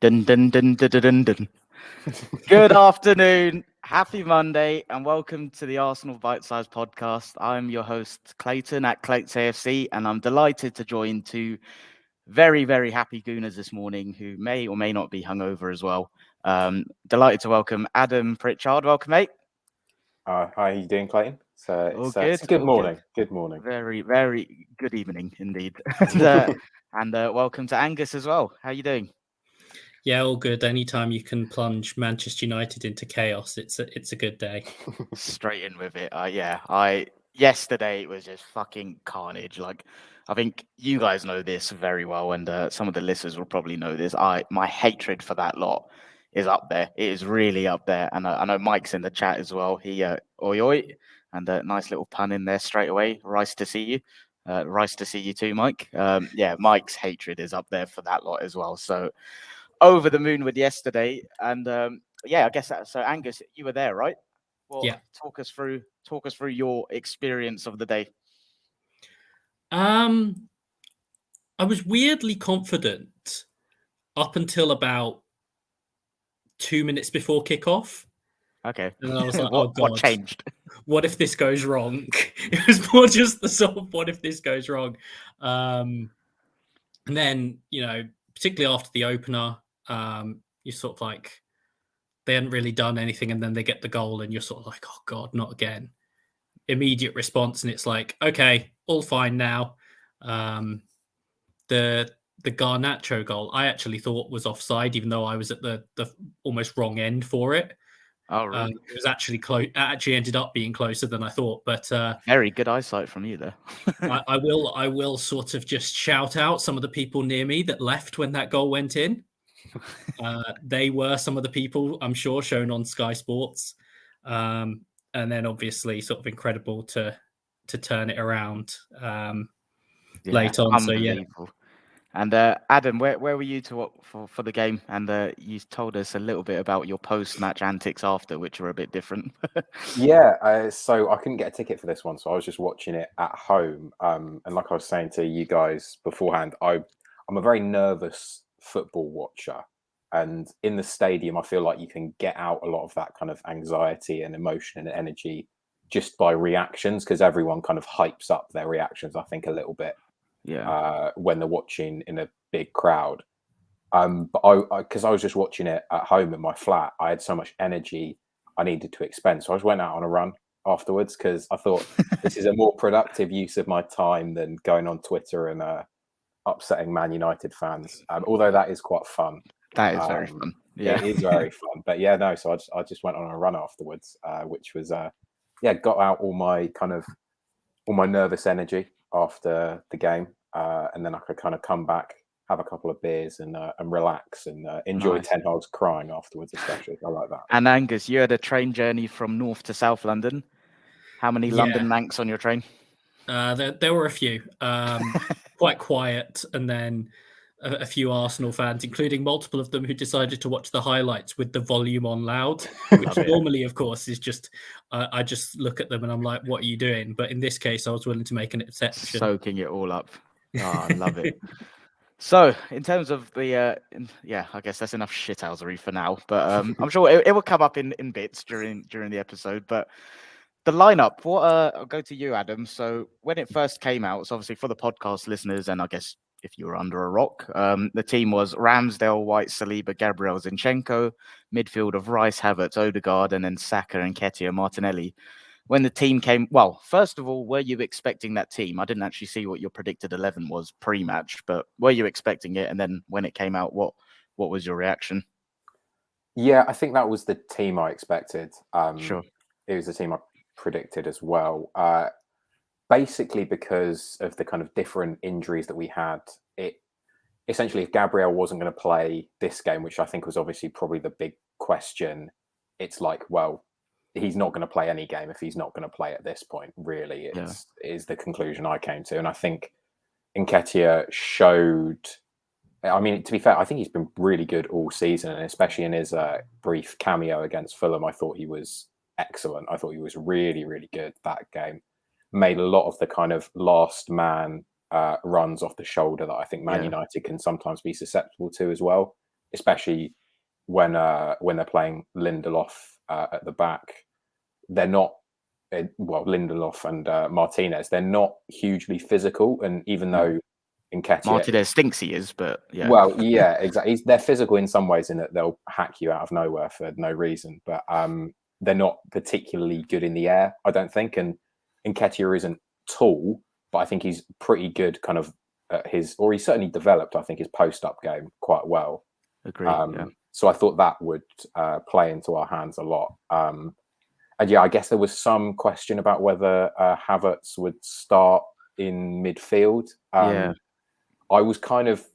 Dun, dun, dun, dun, dun, dun. Good afternoon, happy Monday, and welcome to the Arsenal BiteSize Podcast. I'm your host, Clayton at Clayton's AFC, and I'm delighted to join two very, very happy Gooners this morning who may or may not be hungover as well. Delighted to welcome Adam Pritchard. Welcome, mate. How are you doing, Clayton? It's a good all morning. Good. Good morning. Very, very good evening indeed. and welcome to Angus as well. How are you doing? Yeah, all good. Anytime you can plunge Manchester United into chaos, it's a good day. Straight in with it. Yesterday it was just fucking carnage. Like, I think you guys know this very well, and some of the listeners will probably know this. My hatred for that lot is up there. It is really up there, and I know Mike's in the chat as well. He oi oi, and a nice little pun in there straight away. Rice to see you. Rice to see you too, Mike. Yeah, Mike's hatred is up there for that lot as well. So over the moon with yesterday, and I guess so. Angus, you were there, right? Well, yeah. Talk us through your experience of the day. I was weirdly confident up until about 2 minutes before kickoff. Okay. And I was like, oh God, what changed? What if this goes wrong? It was more just the sort of what if this goes wrong. And then, particularly after the opener, you're sort of like, they hadn't really done anything, and then they get the goal, and you're sort of like, oh God, not again. Immediate response, and it's like, okay, all fine now. The Garnacho goal, I actually thought was offside, even though I was at the almost wrong end for it. Oh, really? It was actually close. Actually, ended up being closer than I thought. But very good eyesight from you there. I will sort of just shout out some of the people near me that left when that goal went in. They were some of the people, I'm sure, shown on Sky Sports, and then obviously sort of incredible to turn it around late on. So yeah. And Adam, where were you for the game? And you told us a little bit about your post-match antics after, which were a bit different. Yeah, so I couldn't get a ticket for this one, so I was just watching it at home. And like I was saying to you guys beforehand, I'm a very nervous football watcher, and in the stadium I feel like you can get out a lot of that kind of anxiety and emotion and energy just by reactions, because everyone kind of hypes up their reactions, I think, a little bit when they're watching in a big crowd. But because I was just watching it at home in my flat, I had so much energy I needed to expend, so I just went out on a run afterwards, because I thought this is a more productive use of my time than going on Twitter and upsetting Man United fans, although that is quite fun. That is very fun. Yeah, it is very fun. But yeah, no. So I just went on a run afterwards, which was got out all my nervous energy after the game, and then I could kind of come back, have a couple of beers, and relax and enjoy Ten Hag's crying afterwards, especially. I like that. And Angus, you had a train journey from North to South London. How many London Mancs on your train? There were a few, quite quiet, and then a few Arsenal fans, including multiple of them who decided to watch the highlights with the volume on loud, which normally, of course, is just, I just look at them and I'm like, what are you doing? But in this case, I was willing to make an exception. Soaking it all up. Oh, I love it. So, in terms of the, I guess that's enough shithousery for now. But I'm sure it will come up in bits during the episode. But the lineup, I'll go to you, Adam. So, when it first came out, so obviously for the podcast listeners, and I guess if you were under a rock, the team was Ramsdale, White, Saliba, Gabriel, Zinchenko, midfield of Rice, Havertz, Odegaard, and then Saka, Nketiah, Martinelli. When the team came, well, first of all, were you expecting that team? I didn't actually see what your predicted 11 was pre-match, but were you expecting it? And then when it came out, what was your reaction? Yeah, I think that was the team I expected. Sure. It was the team I predicted as well. Basically, because of the kind of different injuries that we had, essentially, if Gabriel wasn't going to play this game, which I think was obviously probably the big question, it's like, well, he's not going to play any game if he's not going to play at this point. Really, is the conclusion I came to, and I think Nketiah showed. I mean, to be fair, I think he's been really good all season, and especially in his brief cameo against Fulham, I thought he was excellent. I thought he was really, really good that game. Made a lot of the kind of last man runs off the shoulder that I think Man United can sometimes be susceptible to as well. especially when they're playing Lindelof at the back. They're not Lindelof and Martinez. They're not hugely physical, and even though Nketiah, Martinez thinks he is, but yeah. Well, yeah, exactly. They're physical in some ways in that they'll hack you out of nowhere for no reason, but they're not particularly good in the air, I don't think. And Nketiah isn't tall, but I think he's pretty good kind of at he's certainly developed, I think, his post-up game quite well. Agreed. Yeah. So I thought that would play into our hands a lot. And yeah, I guess there was some question about whether Havertz would start in midfield. I was kind of,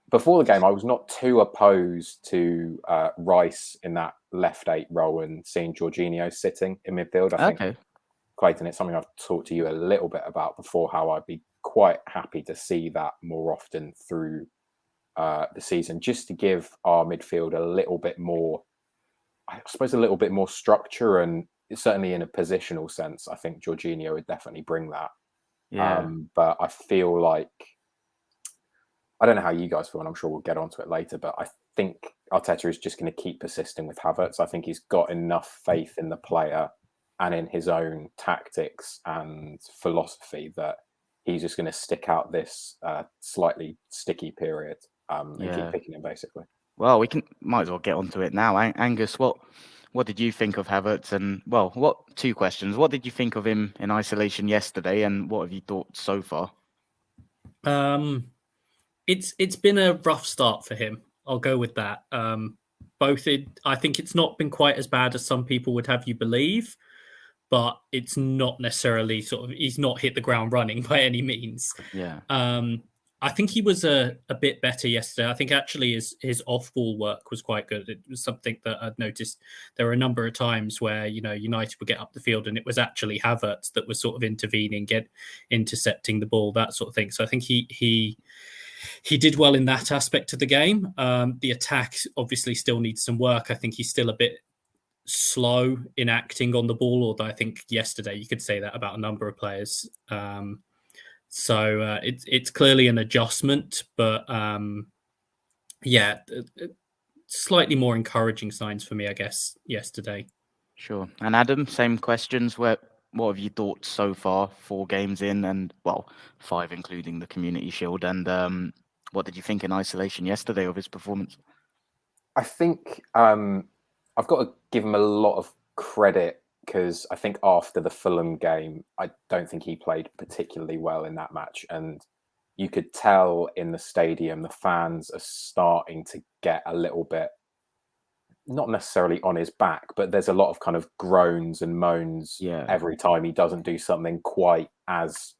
before the game, I was not too opposed to Rice in that left 8 role and seeing Jorginho sitting in midfield. I think, Clayton, it's something I've talked to you a little bit about before, how I'd be quite happy to see that more often through the season, just to give our midfield a little bit more, I suppose, a little bit more structure, and certainly in a positional sense, I think Jorginho would definitely bring that. Yeah. But I feel like, I don't know how you guys feel, and I'm sure we'll get onto it later, but I think Arteta is just going to keep persisting with Havertz. I think he's got enough faith in the player and in his own tactics and philosophy that he's just going to stick out this slightly sticky period and keep picking him, basically. Well, might as well get onto it now. Angus, what did you think of Havertz? And two questions. What did you think of him in isolation yesterday, and what have you thought so far? It's been a rough start for him. I'll go with that. I think it's not been quite as bad as some people would have you believe, but it's not necessarily he's not hit the ground running by any means. Yeah. I think he was a bit better yesterday. I think actually his off-ball work was quite good. It was something that I'd noticed. There were a number of times where, United would get up the field and it was actually Havertz that was sort of intervening, intercepting the ball, that sort of thing. So I think he did well in that aspect of the game. The attack obviously still needs some work. I think he's still a bit slow in acting on the ball, although I think yesterday you could say that about a number of players. So it's clearly an adjustment, but slightly more encouraging signs for me, I guess, yesterday. Sure. And Adam, same questions. What have you thought so far? 4 games in, and 5 including the Community Shield. And what did you think in isolation yesterday of his performance? I think I've got to give him a lot of credit, because I think after the Fulham game, I don't think he played particularly well in that match. And you could tell in the stadium, the fans are starting to get a little bit, not necessarily on his back, but there's a lot of kind of groans and moans every time he doesn't do something quite as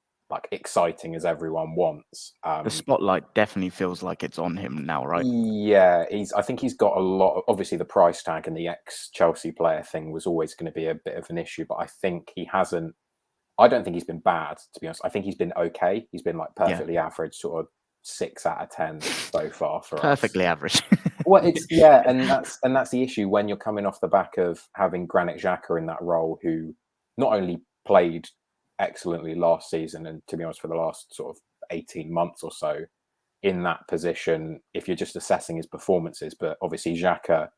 exciting as everyone wants. The spotlight definitely feels like it's on him now, right? Yeah, I think he's got a lot of, obviously the price tag and the ex-Chelsea player thing was always going to be a bit of an issue, but I think I don't think he's been bad, to be honest. I think he's been okay. He's been perfectly average, sort of 6 out of 10 so far for us. Perfectly average. Well, and that's the issue when you're coming off the back of having Granit Xhaka in that role, who not only played excellently last season, and to be honest, for the last sort of 18 months or so in that position, if you're just assessing his performances. But obviously Xhaka,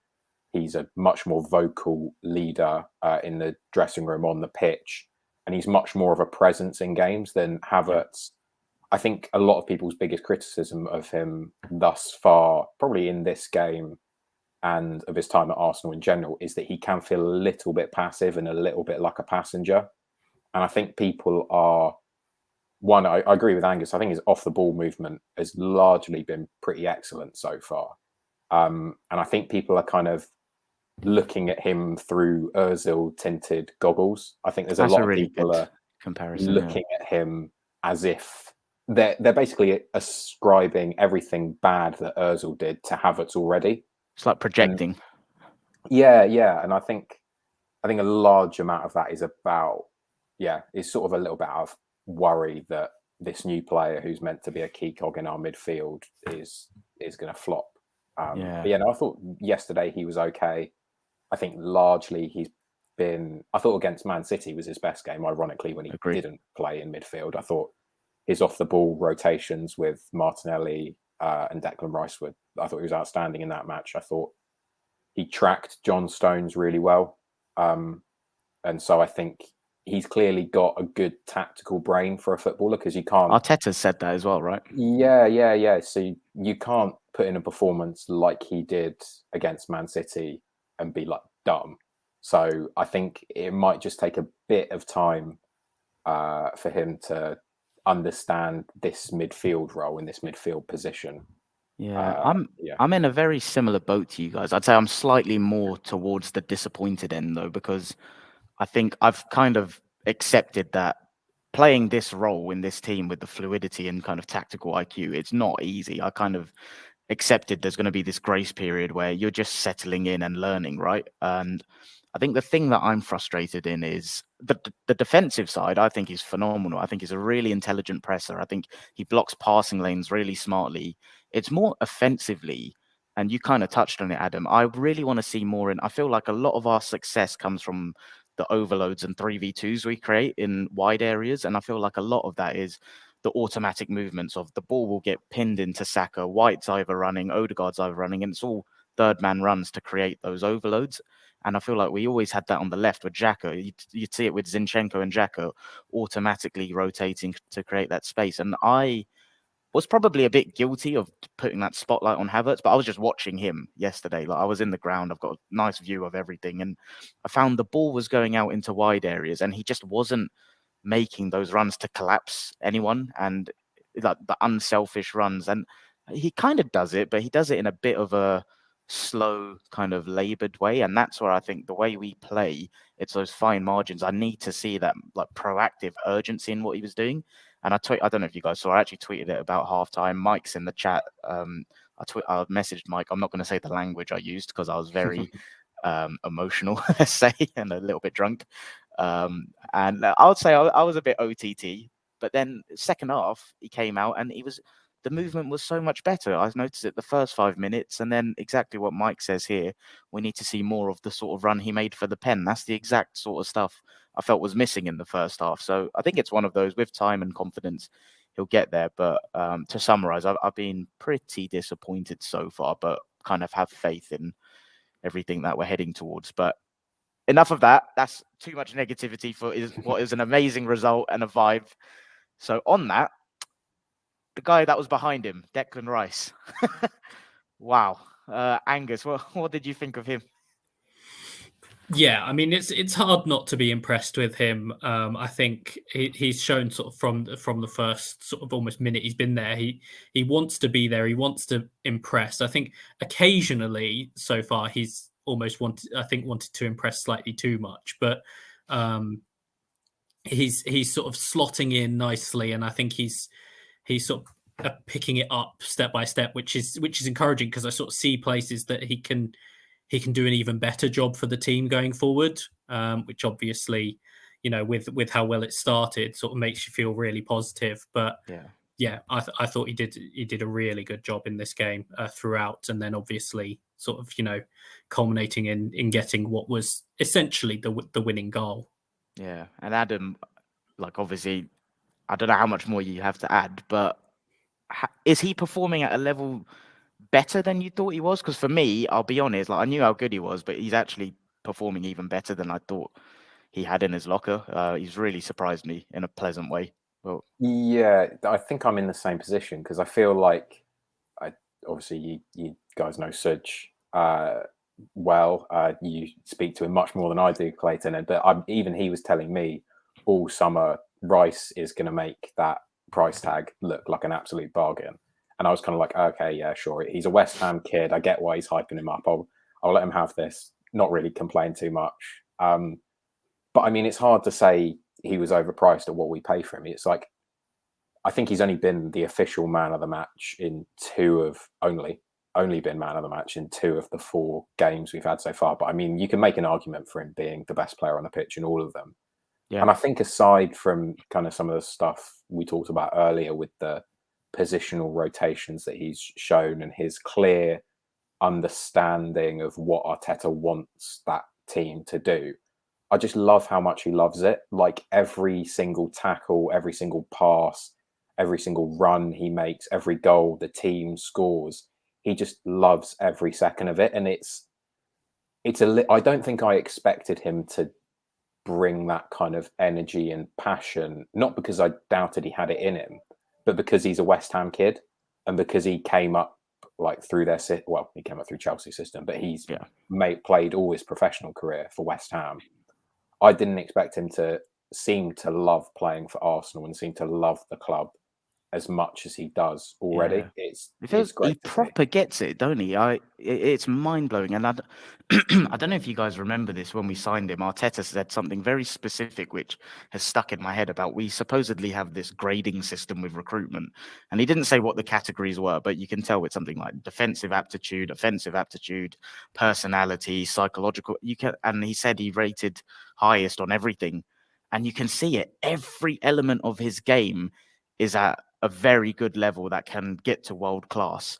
he's a much more vocal leader in the dressing room, on the pitch, and he's much more of a presence in games than Havertz. I think a lot of people's biggest criticism of him thus far, probably in this game and of his time at Arsenal in general, is that he can feel a little bit passive and a little bit like a passenger. And I think people are, I agree with Angus. I think his off-the-ball movement has largely been pretty excellent so far. And I think people are kind of looking at him through Ozil-tinted goggles. I think there's a lot of people are looking at him as if they're basically ascribing everything bad that Ozil did to Havertz already. It's like projecting. And I think a large amount of that is about, is sort of a little bit out of worry that this new player who's meant to be a key cog in our midfield is going to flop. But I thought yesterday he was okay. I think largely I thought against Man City was his best game, ironically, when he didn't play in midfield. I thought his off-the-ball rotations with Martinelli, and Declan Rice were. I thought he was outstanding in that match. I thought he tracked John Stones really well, and so I think he's clearly got a good tactical brain for a footballer, because you can't. Arteta said that as well, right? Yeah. So you can't put in a performance like he did against Man City and be like dumb. So I think it might just take a bit of time for him to understand this midfield role in this midfield position. Yeah, I'm in a very similar boat to you guys. I'd say I'm slightly more towards the disappointed end though, because I think I've kind of accepted that playing this role in this team with the fluidity and kind of tactical IQ, it's not easy. I kind of accepted there's going to be this grace period where you're just settling in and learning, right? And I think the thing that I'm frustrated in is the defensive side. I think he's phenomenal. I think he's a really intelligent presser. I think he blocks passing lanes really smartly. It's more offensively, and you kind of touched on it, Adam. I really want to see more in. I feel like a lot of our success comes from the overloads and 3v2s we create in wide areas, and I feel like a lot of that is the automatic movements of the ball will get pinned into Saka, White's either running, Odegaard's either running, and it's all third man runs to create those overloads. And I feel like we always had that on the left with Xhaka. You'd see it with Zinchenko and Xhaka automatically rotating to create that space. And I was probably a bit guilty of putting that spotlight on Havertz, but I was just watching him yesterday. Like I was in the ground, I've got a nice view of everything, and I found the ball was going out into wide areas, and he just wasn't making those runs to collapse anyone and like the unselfish runs. And he kind of does it, but he does it in a bit of a slow, kind of labored way. And that's where I think the way we play, it's those fine margins. I need to see that like proactive urgency in what he was doing. And I don't know if you guys saw, I actually tweeted it about halftime. Mike's in the chat. I messaged Mike. I'm not going to say the language I used because I was very emotional, let's say, and a little bit drunk. And I would say I was a bit OTT, but then second half he came out and the movement was so much better. I noticed it the first 5 minutes, and then exactly what Mike says here, we need to see more of the sort of run he made for the pen. That's the exact sort of stuff I felt was missing in the first half. So I think it's one of those, with time and confidence, he'll get there. But to summarize, I've been pretty disappointed so far, but kind of have faith in everything that we're heading towards. But enough of that. That's too much negativity for what is an amazing result and a vibe. So on that, the guy that was behind him, Declan Rice. Wow. Angus, what did you think of him? Yeah, I mean, it's hard not to be impressed with him. I think he's shown sort of from the first sort of almost minute he's been there. He wants to be there. He wants to impress. I think occasionally so far he's almost wanted to impress slightly too much, but he's sort of slotting in nicely, and I think he's sort of picking it up step by step, which is encouraging, because I sort of see places that he can do an even better job for the team going forward, which obviously, you know, with how well it started, sort of makes you feel really positive. But yeah, I thought he did a really good job in this game throughout, and then obviously sort of, you know, culminating in getting what was essentially the winning goal. Yeah, and Adam, like obviously, I don't know how much more you have to add, but is he performing at a level better than you thought he was? Because for me, I'll be honest, like I knew how good he was, but he's actually performing even better than I thought he had in his locker. He's really surprised me in a pleasant way. Well, yeah, I think I'm in the same position, because I feel like, obviously you guys know Suj well. You speak to him much more than I do, Clayton, but even he was telling me all summer Rice is going to make that price tag look like an absolute bargain. And I was kind of like, okay, yeah, sure. He's a West Ham kid. I get why he's hyping him up. I'll let him have this. Not really complain too much. But I mean, it's hard to say he was overpriced at what we pay for him. It's like, I think he's only been the official man of the match in only been man of the match in 2 of the 4 games we've had so far. But I mean, you can make an argument for him being the best player on the pitch in all of them. Yeah. And I think aside from kind of some of the stuff we talked about earlier with the positional rotations that he's shown and his clear understanding of what Arteta wants that team to do, I just love how much he loves it. Like every single tackle, every single pass, every single run he makes, every goal the team scores. He just loves every second of it, and I don't think I expected him to bring that kind of energy and passion, not because I doubted he had it in him, but because he's a West Ham kid, and because he came up like through he came up through Chelsea's system, but he's played all his professional career for West Ham. I didn't expect him to seem to love playing for Arsenal and seem to love the club as much as he does already. Yeah. It's great. He proper gets it, don't he? It's mind blowing, and I don't know if you guys remember this when we signed him. Arteta said something very specific, which has stuck in my head about we supposedly have this grading system with recruitment, and he didn't say what the categories were, but you can tell it's something like defensive aptitude, offensive aptitude, personality, psychological. And he said he rated highest on everything, and you can see it. Every element of his game is at a very good level that can get to world class.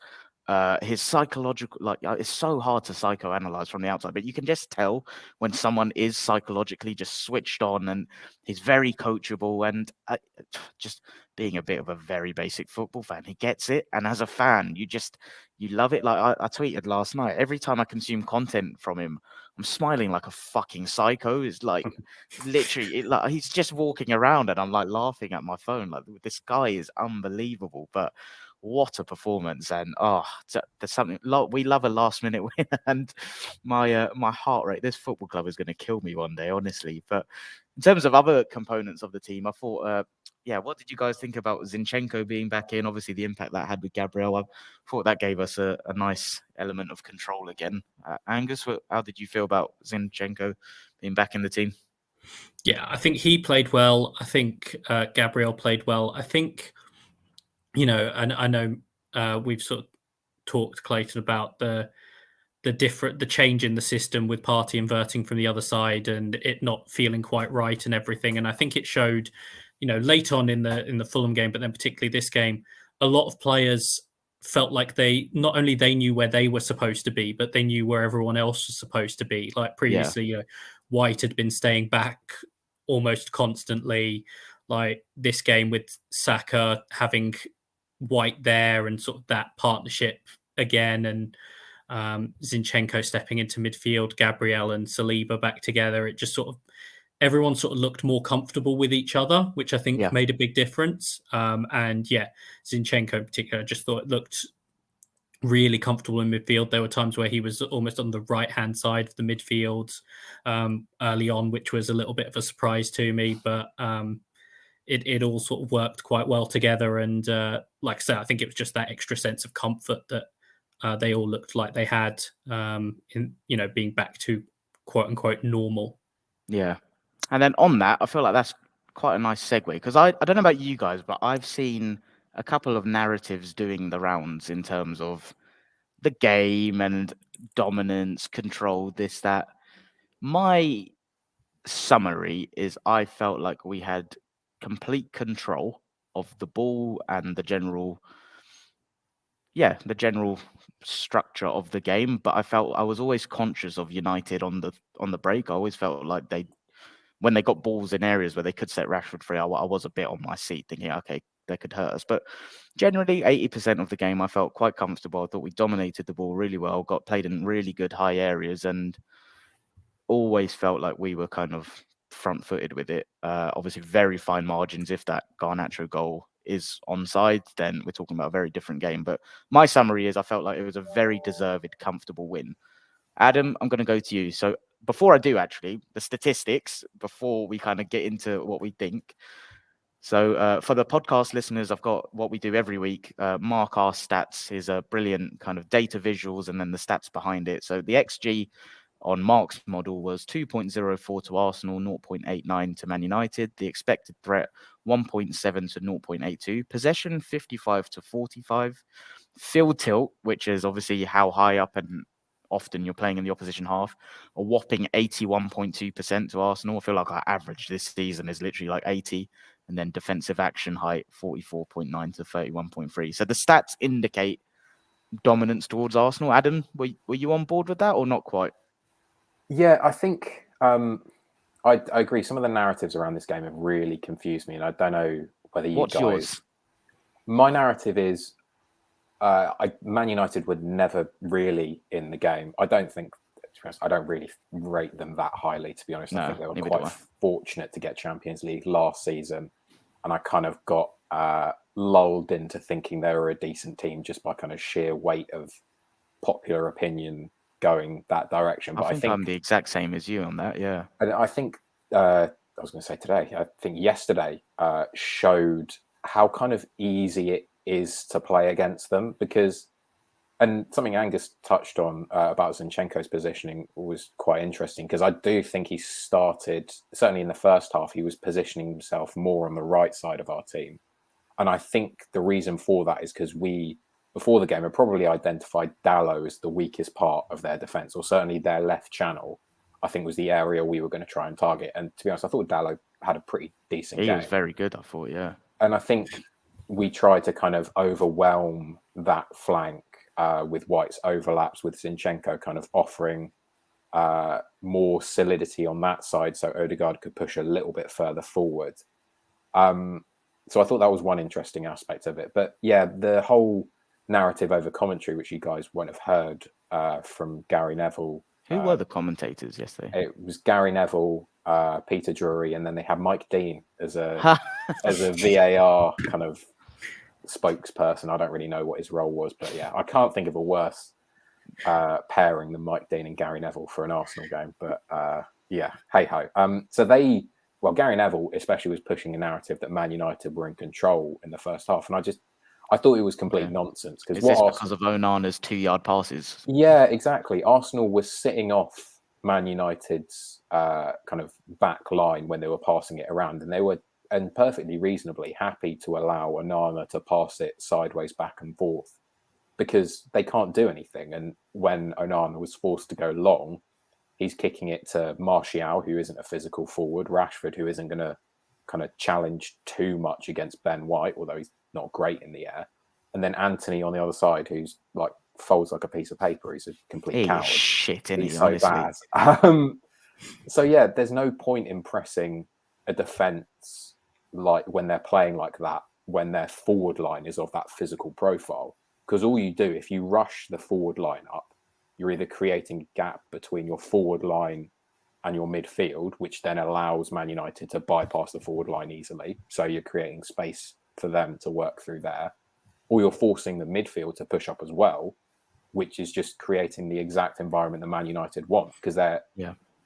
His psychological, it's so hard to psychoanalyze from the outside, but you can just tell when someone is psychologically just switched on, and he's very coachable. And just being a bit of a very basic football fan, he gets it. And as a fan, you love it. Like I tweeted last night, every time I consume content from him, I'm smiling like a fucking psycho. It's like literally, he's just walking around and I'm like laughing at my phone. Like, this guy is unbelievable. But what a performance! And there's something. We love a last minute win, and my heart rate. This football club is going to kill me one day, honestly. But in terms of other components of the team, I thought, what did you guys think about Zinchenko being back in? Obviously, the impact that had with Gabriel, I thought that gave us a nice element of control again. Angus, how did you feel about Zinchenko being back in the team? Yeah, I think he played well. I think Gabriel played well. I think, and I know we've sort of talked, Clayton, about the change in the system with Partey inverting from the other side and it not feeling quite right and everything. And I think it showed, late on in the Fulham game, but then particularly this game, a lot of players felt like they knew where they were supposed to be, but they knew where everyone else was supposed to be. Like previously, White had been staying back almost constantly. Like this game with Saka having White there and sort of that partnership again, and Zinchenko stepping into midfield, Gabriel and Saliba back together. It just sort of, everyone sort of looked more comfortable with each other, which I think made a big difference. Zinchenko in particular, I just thought it looked really comfortable in midfield. There were times where he was almost on the right-hand side of the midfield early on, which was a little bit of a surprise to me, but it all sort of worked quite well together. And like I said, I think it was just that extra sense of comfort that they all looked like they had in being back to quote unquote normal. Yeah. And then on that, I feel like that's quite a nice segue, because I don't know about you guys, but I've seen a couple of narratives doing the rounds in terms of the game and dominance, control, this, that. My summary is I felt like we had complete control of the ball and the general structure of the game, but I was always conscious of United on the break. I always felt like when they got balls in areas where they could set Rashford free, I was a bit on my seat thinking, okay, they could hurt us. But generally, 80% of the game, I felt quite comfortable. I thought we dominated the ball really well, played in really good high areas, and always felt like we were kind of front-footed with it. Obviously, very fine margins. If that Garnacho goal is onside, then we're talking about a very different game. But my summary is I felt like it was a very deserved, comfortable win. Adam, I'm going to go to you. So before I do, actually, the statistics, before we kind of get into what we think. So for the podcast listeners, I've got what we do every week. Mark our stats, his brilliant kind of data visuals, and then the stats behind it. So the XG on Mark's model was 2.04 to Arsenal, 0.89 to Man United. The expected threat, 1.7 to 0.82. Possession, 55 to 45. Field tilt, which is obviously how high up and often you're playing in the opposition half, a whopping 81.2% to Arsenal. I feel like our average this season is literally like 80. And then defensive action height, 44.9 to 31.3. So the stats indicate dominance towards Arsenal. Adam, were you on board with that or not quite? Yeah, I think I agree. Some of the narratives around this game have really confused me, and I don't know whether you What's guys. Yours? my narrative is Man United were never really in the game. I don't really rate them that highly, to be honest. I think they were quite fortunate to get Champions League last season, and I kind of got lulled into thinking they were a decent team just by kind of sheer weight of popular opinion going that direction. But I think I'm the exact same as you on that, yeah. And I think I was going to say today, I think yesterday showed how kind of easy it is to play against them, because, and something Angus touched on about Zinchenko's positioning was quite interesting, because I do think he started, certainly in the first half, he was positioning himself more on the right side of our team. And I think the reason for that is because we, before the game, had probably identified Dalot as the weakest part of their defence, or certainly their left channel, I think was the area we were going to try and target. And to be honest, I thought Dalot had a pretty decent game. He was very good, I thought, yeah. And I think we tried to kind of overwhelm that flank with White's overlaps, with Zinchenko kind of offering more solidity on that side, so Odegaard could push a little bit further forward. So I thought that was one interesting aspect of it. But yeah, the whole narrative over commentary, which you guys won't have heard from Gary Neville. Who were the commentators yesterday? It was Gary Neville, Peter Drury, and then they had Mike Dean as a VAR kind of spokesperson. I don't really know what his role was, but yeah, I can't think of a worse pairing than Mike Dean and Gary Neville for an Arsenal game. But yeah, hey ho. So Gary Neville especially was pushing a narrative that Man United were in control in the first half, and I thought it was complete nonsense. Is this because of Onana's 2-yard passes? Yeah, exactly. Arsenal was sitting off Man United's kind of back line when they were passing it around, and they were perfectly reasonably happy to allow Onana to pass it sideways back and forth, because they can't do anything. And when Onana was forced to go long, he's kicking it to Martial, who isn't a physical forward, Rashford, who isn't going to kind of challenge too much against Ben White, although he's not great in the air, and then Anthony on the other side, who's like folds like a piece of paper. He's a complete coward. Shit, isn't he? He's so honestly. bad. So yeah, there's no point in pressing a defense like when they're playing like that, when their forward line is of that physical profile, because all you do, if you rush the forward line up, you're either creating a gap between your forward line and your midfield, which then allows Man United to bypass the forward line easily. So you're creating space for them to work through there, or you're forcing the midfield to push up as well, which is just creating the exact environment that Man United want, because they're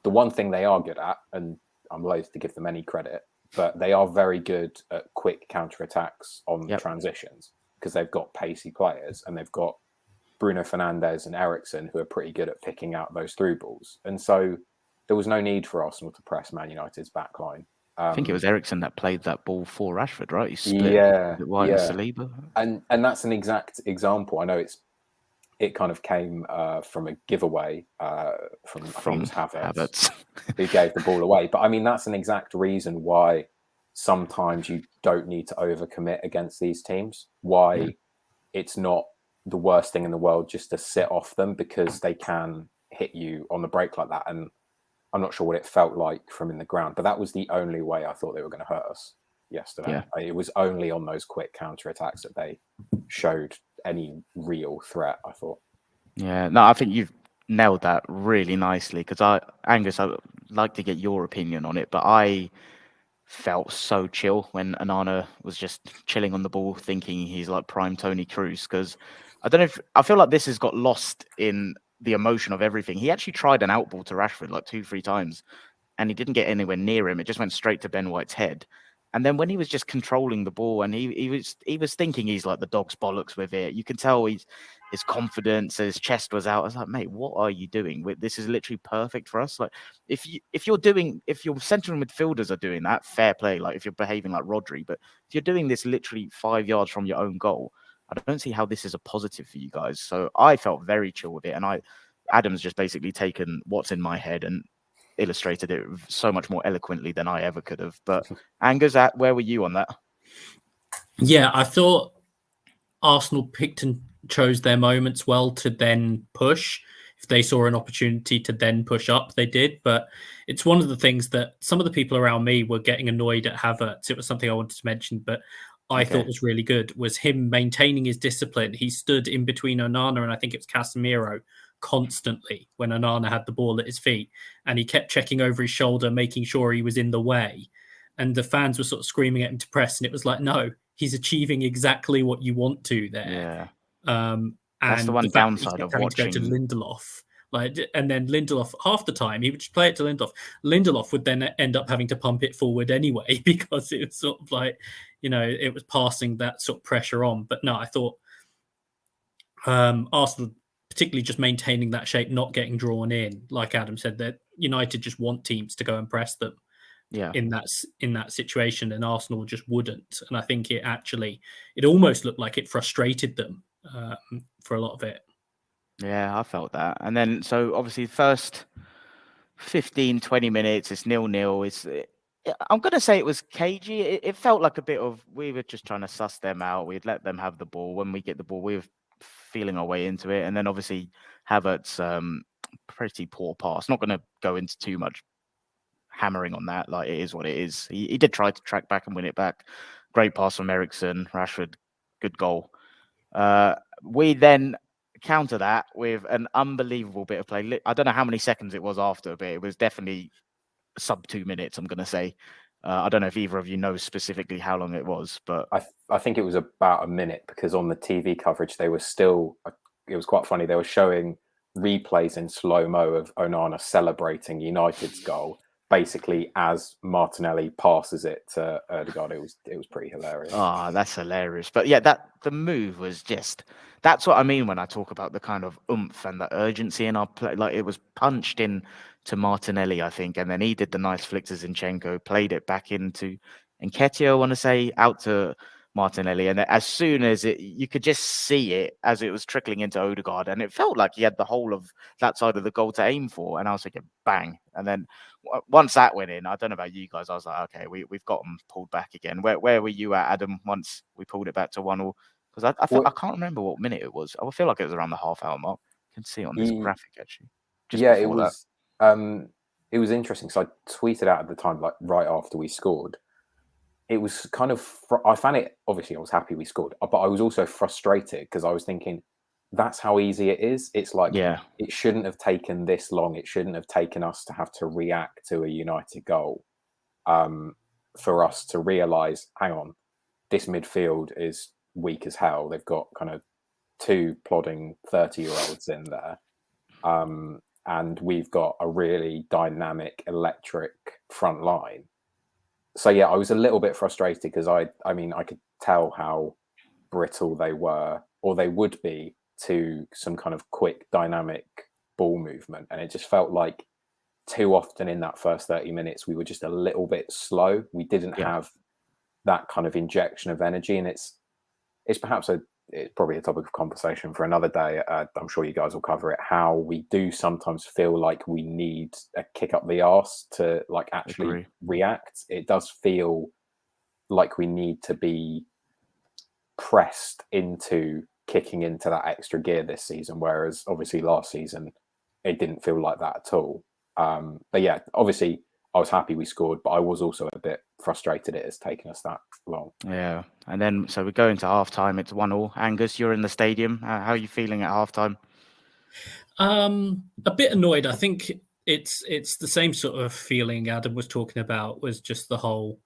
the one thing they are good at, and I'm loath to give them any credit, but they are very good at quick counter-attacks on transitions, because they've got pacey players, and they've got Bruno Fernandes and Eriksen, who are pretty good at picking out those through balls. And so there was no need for Arsenal to press Man United's backline. I think it was Eriksen that played that ball for Rashford, right? He split White and Saliba. And that's an exact example. I know it kind of came from a giveaway from Havertz, who gave the ball away. But I mean, that's an exact reason why sometimes you don't need to overcommit against these teams. Why it's not the worst thing in the world just to sit off them, because they can hit you on the break like that. And I'm not sure what it felt like from in the ground, but that was the only way I thought they were going to hurt us yesterday. Yeah. It was only on those quick counter-attacks that they showed any real threat, I thought. Yeah, no, I think you've nailed that really nicely, because Angus, I'd like to get your opinion on it, but I felt so chill when Onana was just chilling on the ball, thinking he's like prime Tony Cruz, because I feel like this has got lost in the emotion of everything. He actually tried an outball to Rashford like 2-3 times, and he didn't get anywhere near him. It just went straight to Ben White's head. And then when he was just controlling the ball, and he was thinking he's like the dog's bollocks with it. You can tell his confidence, his chest was out. I was like, mate, what are you doing? This is literally perfect for us. Like, if your central midfielders are doing that, fair play. Like, if you're behaving like Rodri, but if you're doing this literally 5 yards from your own goal, I don't see how this is a positive for you guys. So I felt very chill with it, and Adam's just basically taken what's in my head and illustrated it so much more eloquently than I ever could have. But Angus, where were you on that? Yeah, I thought Arsenal picked and chose their moments well to then push. If they saw an opportunity to then push up, they did. But it's one of the things that some of the people around me were getting annoyed at Havertz. It was something I wanted to mention, but I Okay. thought was really good was him maintaining his discipline. He stood in between Onana and I think it was Casemiro constantly when Onana had the ball at his feet, and he kept checking over his shoulder, making sure he was in the way. And the fans were sort of screaming at him to press, and it was like, no, he's achieving exactly what you want to there. Yeah. That's the And one the fact that he downside kept of having to go to watching. Lindelof, and then Lindelof, half the time, he would just play it to Lindelof. Lindelof would then end up having to pump it forward anyway, because it was sort of like, it was passing that sort of pressure on. But no, I thought Arsenal, particularly just maintaining that shape, not getting drawn in, like Adam said, that United just want teams to go and press them. Yeah. In that situation, and Arsenal just wouldn't. And I think it almost looked like it frustrated them for a lot of it. Yeah, I felt that. And then, so obviously, first 15, 20 minutes, it's 0-0. I'm going to say it was cagey. It felt like a bit of, we were just trying to suss them out. We'd let them have the ball. When we get the ball, we were feeling our way into it. And then obviously Havertz, pretty poor pass. Not going to go into too much hammering on that. Like, it is what it is. He did try to track back and win it back. Great pass from Eriksen. Rashford, good goal. We then counter that with an unbelievable bit of play. I don't know how many seconds it was after, but it was definitely sub 2 minutes, I'm going to say. I don't know if either of you know specifically how long it was, but I think it was about a minute, because on the TV coverage, they were still, it was quite funny. They were showing replays in slow-mo of Onana celebrating United's goal, basically as Martinelli passes it to Odegaard. It was pretty hilarious. Oh, that's hilarious. But yeah, the move was just, that's what I mean when I talk about the kind of oomph and the urgency in our play. Like, it was punched in to Martinelli, I think, and then he did the nice flick to Zinchenko, played it back into Nketiah, I want to say, out to Martinelli. And as soon as you could just see it as it was trickling into Odegaard, and it felt like he had the whole of that side of the goal to aim for. And I was thinking, bang. And then once that went in, I don't know about you guys, I was like, okay, we've got them pulled back again. Where were you at, Adam, once we pulled it back to 1-1? Because I can't remember what minute it was. I feel like it was around the half-hour mark. You can see on this graphic, actually. It was interesting. So I tweeted out at the time, like right after we scored. It was kind of, I found it, obviously I was happy we scored, but I was also frustrated because I was thinking, that's how easy it is. It's like, It shouldn't have taken this long. It shouldn't have taken us to have to react to a United goal for us to realise, hang on, this midfield is weak as hell. They've got kind of two plodding 30-year-olds in there. And we've got a really dynamic, electric front line. So yeah, I was a little bit frustrated because I could tell how brittle they were, or they would be, to some kind of quick, dynamic ball movement. And it just felt like too often in that first 30 minutes, we were just a little bit slow. We didn't have that kind of injection of energy. And it's perhaps it's probably a topic of conversation for another day. I'm sure you guys will cover it, how we do sometimes feel like we need a kick up the arse to like actually react. It does feel like we need to be pressed into kicking into that extra gear this season, whereas obviously last season it didn't feel like that at all. But yeah, obviously I was happy we scored, but I was also a bit frustrated it has taken us that long. Yeah. And then, so we go into half-time, it's 1-1. Angus, you're in the stadium. How are you feeling at half-time? A bit annoyed. I think it's the same sort of feeling Adam was talking about, was just the whole,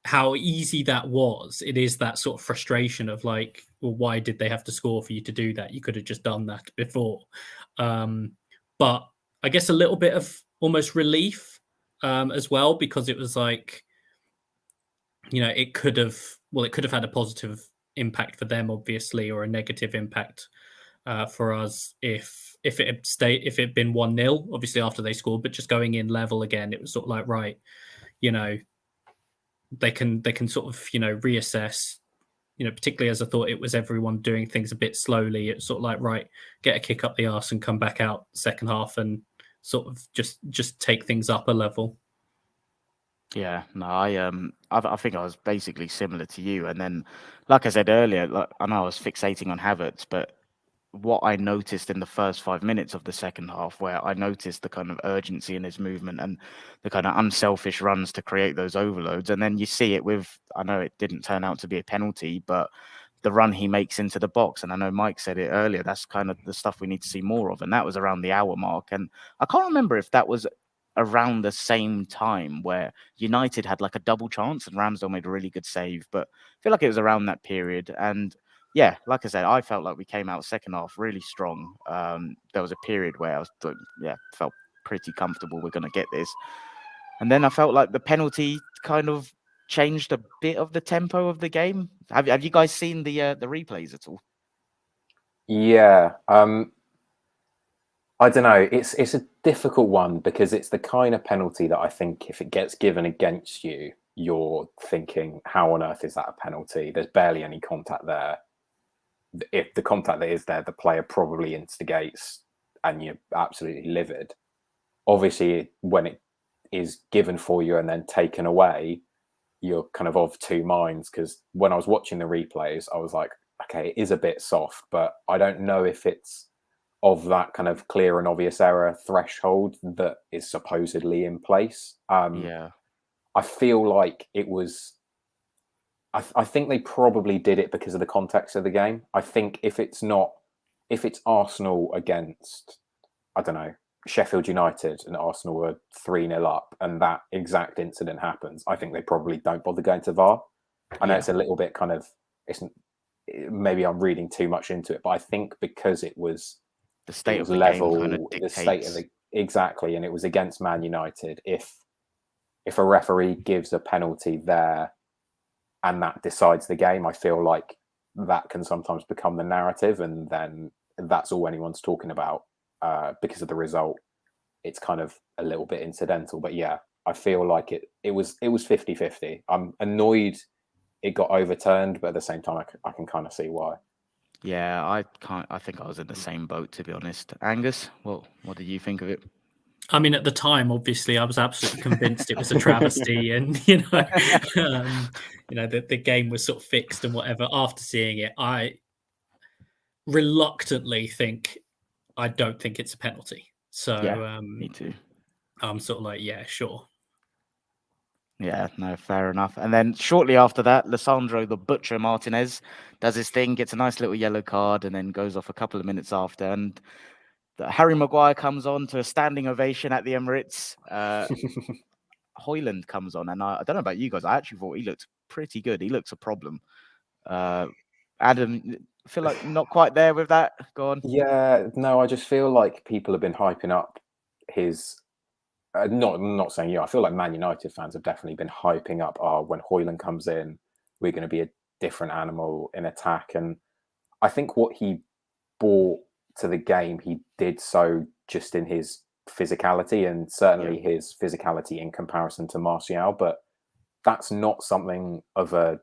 how easy that was. It is that sort of frustration of like, well, why did they have to score for you to do that? You could have just done that before. But I guess a little bit of almost relief as well, because it was like, it could have had a positive impact for them, obviously, or a negative impact for us if it had been 1-0, obviously after they scored, but just going in level again, it was sort of like, right, they can sort of reassess, particularly as I thought it was everyone doing things a bit slowly. It's sort of like, right, get a kick up the arse and come back out second half and sort of just take things up a level. Yeah, no, I think I was basically similar to you. And then, like I said earlier, I know I was fixating on Havertz, but what I noticed in the first 5 minutes of the second half, where I noticed the kind of urgency in his movement and the kind of unselfish runs to create those overloads. And then you see it with, I know it didn't turn out to be a penalty, but the run he makes into the box. And I know Mike said it earlier, that's kind of the stuff we need to see more of. And that was around the hour mark. And I can't remember if that was around the same time where United had like a double chance and Ramsdale made a really good save, but I feel like it was around that period. And yeah, like I said, I felt like we came out second half really strong. There was a period where I was, felt pretty comfortable we're going to get this. And then I felt like the penalty kind of changed a bit of the tempo of the game. Have you guys seen the replays at all? Yeah. I don't know. It's a difficult one because it's the kind of penalty that I think if it gets given against you, you're thinking, how on earth is that a penalty? There's barely any contact there. If the contact that is there, the player probably instigates and you're absolutely livid. Obviously, when it is given for you and then taken away, you're kind of two minds, because when I was watching the replays, I was like, okay, it is a bit soft, but I don't know if it's of that kind of clear and obvious error threshold that is supposedly in place. Yeah. I feel like it was... I think they probably did it because of the context of the game. I think if it's Arsenal against, I don't know, Sheffield United, and Arsenal were 3-0 up and that exact incident happens, I think they probably don't bother going to VAR. I know it's a little bit kind of... maybe I'm reading too much into it, but I think because it was... the state of the level, game kind of dictates. The state of the... Exactly, and it was against Man United. If a referee gives a penalty there and that decides the game, I feel like that can sometimes become the narrative, and then that's all anyone's talking about because of the result. It's kind of a little bit incidental, but yeah, I feel like it was 50-50. I'm annoyed it got overturned, but at the same time, I can kind of see why. Yeah, I think I was in the same boat, to be honest. Angus, what did you think of it? I mean, at the time, obviously, I was absolutely convinced it was a travesty, and the game was sort of fixed and whatever. After seeing it, I reluctantly I don't think it's a penalty. So yeah, me too. I'm sort of like, yeah, sure. Yeah, no, fair enough. And then shortly after that, Lisandro the Butcher Martinez does his thing, gets a nice little yellow card, and then goes off a couple of minutes after. And Harry Maguire comes on to a standing ovation at the Emirates. Højlund comes on, and I don't know about you guys, I actually thought he looked pretty good. He looks a problem. Adam, I feel like not quite there with that. Go on. Yeah, no, I just feel like people have been hyping up his... not saying I feel like Man United fans have definitely been hyping up, when Højlund comes in, we're going to be a different animal in attack. And I think what he brought to the game, he did so just in his physicality, and certainly his physicality in comparison to Martial. But that's not something of a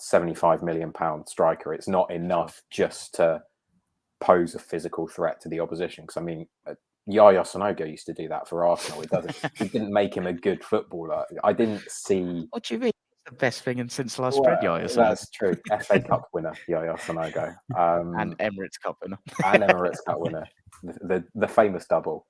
£75 million striker. It's not enough just to pose a physical threat to the opposition. Because I mean, Yaya Sanogo used to do that for Arsenal. It didn't make him a good footballer. I didn't see... What do you mean? It's the best thing since last spread, Yaya Sanogo. That's true. FA Cup winner, Yaya Sanogo. And Emirates Cup winner. And Emirates Cup winner. The famous double.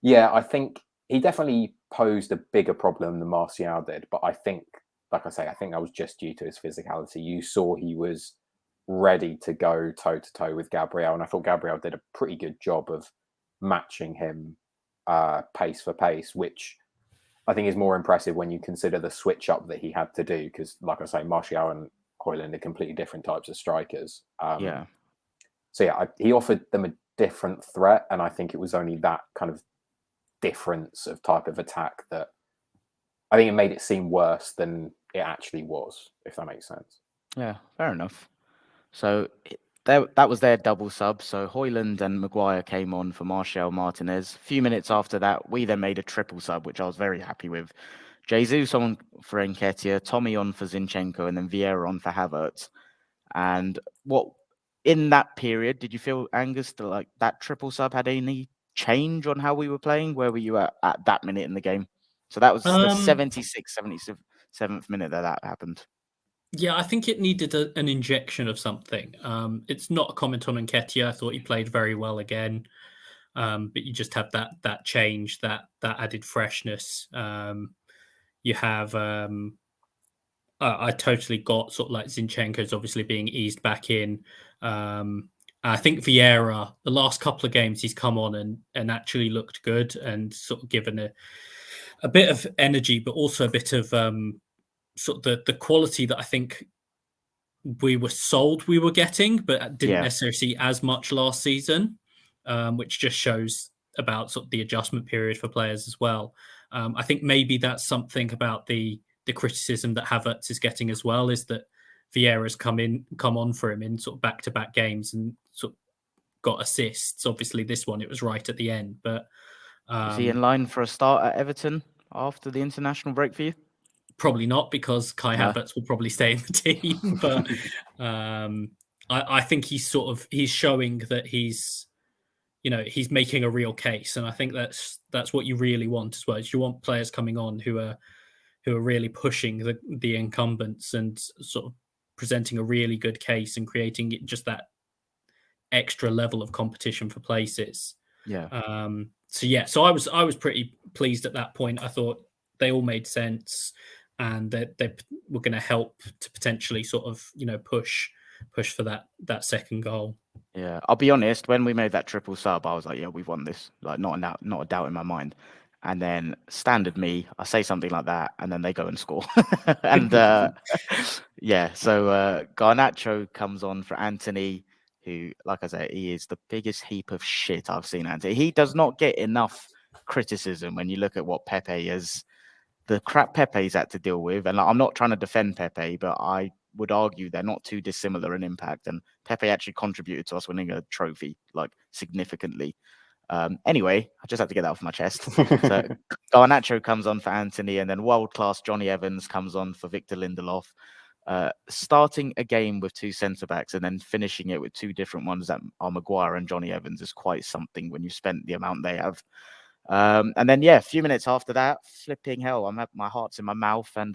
Yeah, I think he definitely posed a bigger problem than Martial did. But I think, like I say, I think that was just due to his physicality. You saw he was ready to go toe-to-toe with Gabriel. And I thought Gabriel did a pretty good job of matching him pace for pace, which I think is more impressive when you consider the switch up that he had to do, because like I say, Martial and Højlund are completely different types of strikers. So yeah, he offered them a different threat, and I think it was only that kind of difference of type of attack that I think it made it seem worse than it actually was, if that makes sense. Yeah, fair enough. So that was their double sub. So Højlund and Maguire came on for Martial Martinez. A few minutes after that, we then made a triple sub, which I was very happy with. Jesus on for Nketiah, Tommy on for Zinchenko, and then Vieira on for Havertz. And in that period, did you feel, Angus, that triple sub had any change on how we were playing? Where were you at that minute in the game? So that was the 76th, 77th minute that happened. Yeah, I think it needed an injection of something. It's not a comment on Nketiah. I thought he played very well again, but you just have that change, that added freshness. You have I totally got sort of like Zinchenko's obviously being eased back in. I think Vieira, the last couple of games he's come on and actually looked good and sort of given a bit of energy, but also a bit of sort of the quality that I think we were sold we were getting, but didn't necessarily see as much last season, which just shows about sort of the adjustment period for players as well. I think maybe that's something about the criticism that Havertz is getting as well, is that Vieira's come on for him in sort of back-to-back games and sort of got assists. Obviously, this one, it was right at the end. But is he in line for a start at Everton after the international break for you? Probably not, because Kai Havertz will probably stay in the team. But I think he's showing that he's making a real case, and I think that's what you really want as well. Is you want players coming on who are really pushing the incumbents and sort of presenting a really good case and creating just that extra level of competition for places. Yeah. So I was pretty pleased at that point. I thought they all made sense, and that they were going to help to potentially sort of push for that second goal. Yeah, I'll be honest. When we made that triple sub, I was like, "Yeah, we've won this." Like, not a doubt in my mind. And then standard me, I say something like that, and then they go and score. And yeah, so Garnacho comes on for Anthony, who, like I said, he is the biggest heap of shit I've seen. Anthony, he does not get enough criticism when you look at what Pepe is, the crap Pepe's had to deal with. And I'm not trying to defend Pepe, but I would argue they're not too dissimilar in impact. And Pepe actually contributed to us winning a trophy, like, significantly. Anyway, I just had to get that off my chest. So Garnacho comes on for Anthony, and then world-class Johnny Evans comes on for Victor Lindelof. Starting a game with two centre-backs and then finishing it with two different ones that are Maguire and Johnny Evans is quite something when you spent the amount they have. And then, a few minutes after that, flipping hell, my heart's in my mouth, and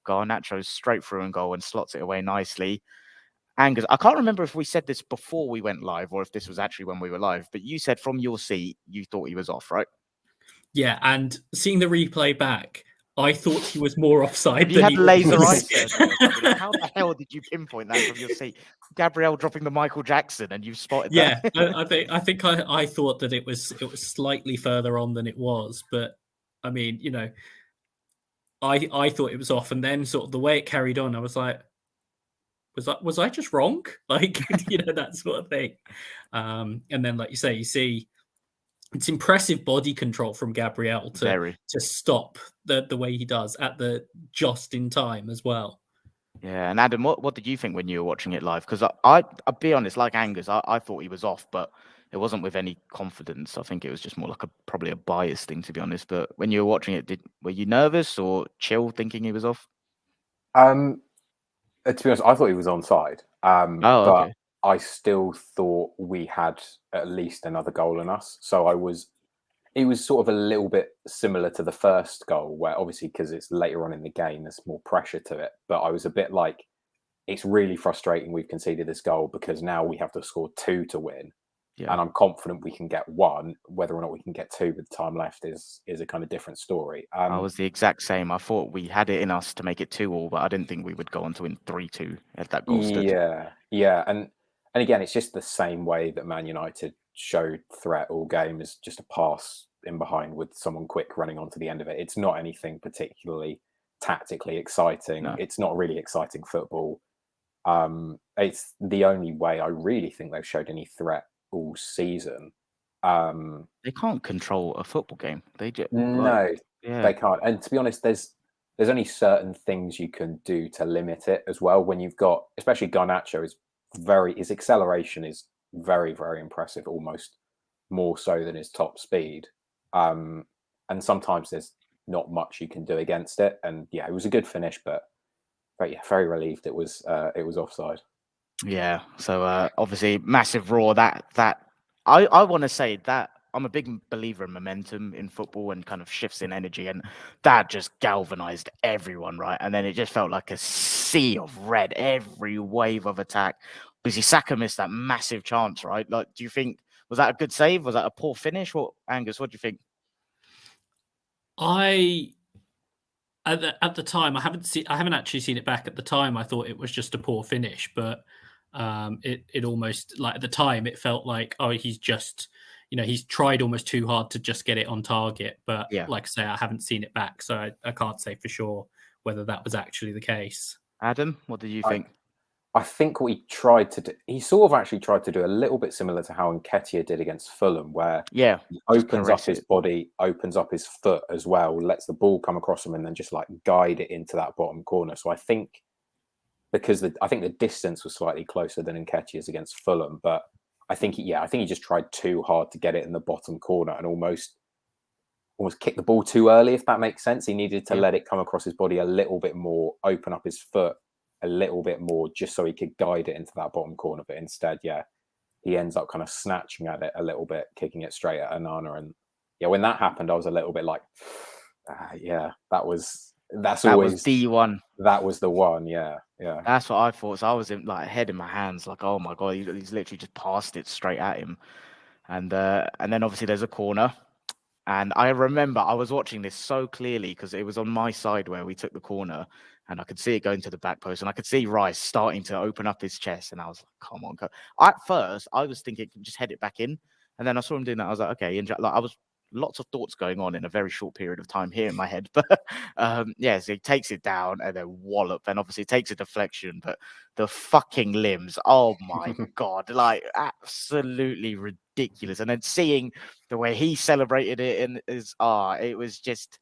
Garnacho's straight through and goal and slots it away nicely. Angus, I can't remember if we said this before we went live or if this was actually when we were live, but you said from your seat you thought he was off, right? Yeah, and seeing the replay back, I thought he was more offside. You had laser eyes. How the hell did you pinpoint that from your seat? Gabriel dropping the Michael Jackson, and you spotted that. Yeah, I think I thought that it was slightly further on than it was, but I mean, I thought it was off, and then sort of the way it carried on, I was like, was I just wrong? Like, that sort of thing. And then, like you say, you see it's impressive body control from Gabriel to stop the way he does at the just in time as well. Yeah, and Adam, what did you think when you were watching it live? Because I'll be honest, like Angus, I thought he was off, but it wasn't with any confidence. I think it was just more like probably a bias thing, to be honest. But when you were watching it, were you nervous or chill thinking he was off? To be honest, I thought he was onside. But I still thought we had at least another goal in us. So it was sort of a little bit similar to the first goal, where obviously because it's later on in the game, there's more pressure to it. But I was a bit like, it's really frustrating we've conceded this goal because now we have to score 2 to win. Yeah. And I'm confident we can get 1. Whether or not we can get 2 with time left is a kind of different story. I was the exact same. I thought we had it in us to make it 2-2, but I didn't think we would go on to win 3-2 as that goal stood. Yeah. And again, it's just the same way that Man United showed threat all game, is just a pass in behind with someone quick running onto the end of it. It's not anything particularly tactically exciting. No. It's not really exciting football. It's the only way I really think they've showed any threat all season. They can't control a football game. They just they can't. And to be honest, there's only certain things you can do to limit it as well. When you've got, especially Garnacho, his acceleration is very, very impressive, almost more so than his top speed. And sometimes there's not much you can do against it. And it was a good finish, but very relieved it was offside. Yeah. So obviously massive roar that I want to say that I'm a big believer in momentum in football and kind of shifts in energy, and that just galvanized everyone, right? And then it just felt like a sea of red, every wave of attack. Because Saka missed that massive chance, right? Like, do you think, was that a good save? Was that a poor finish? What, Angus, what do you think? At the time, I haven't actually seen it back. At the time, I thought it was just a poor finish, but it almost, like, at the time it felt like, oh, he's just, he's tried almost too hard to just get it on target. But like I say, I haven't seen it back, so I can't say for sure whether that was actually the case. Adam, what do you think? I think what he tried to do, he sort of actually tried to do a little bit similar to how Nketiah did against Fulham, where he opens up his body, opens up his foot as well, lets the ball come across him, and then just like guide it into that bottom corner. So I think because I think the distance was slightly closer than Nketiah's against Fulham, but I think he just tried too hard to get it in the bottom corner and almost kicked the ball too early, if that makes sense. He needed to let it come across his body a little bit more, open up his foot a little bit more, just so he could guide it into that bottom corner. But instead, he ends up kind of snatching at it a little bit, kicking it straight at Onana. And when that happened, I was a little bit like, that was the one. That was the one. Yeah. That's what I thought. So I was head in my hands, like, oh my God, he's literally just passed it straight at him. And then obviously there's a corner. And I remember I was watching this so clearly because it was on my side where we took the corner, and I could see it going to the back post, and I could see Rice starting to open up his chest, and I was like, come on, go. At first, I was thinking just head it back in, and then I saw him doing that. I was like, okay, I was lots of thoughts going on in a very short period of time here in my head, but so he takes it down and then wallop, and obviously it takes a deflection, but the fucking limbs, oh my God, like absolutely ridiculous. And then seeing the way he celebrated it it was just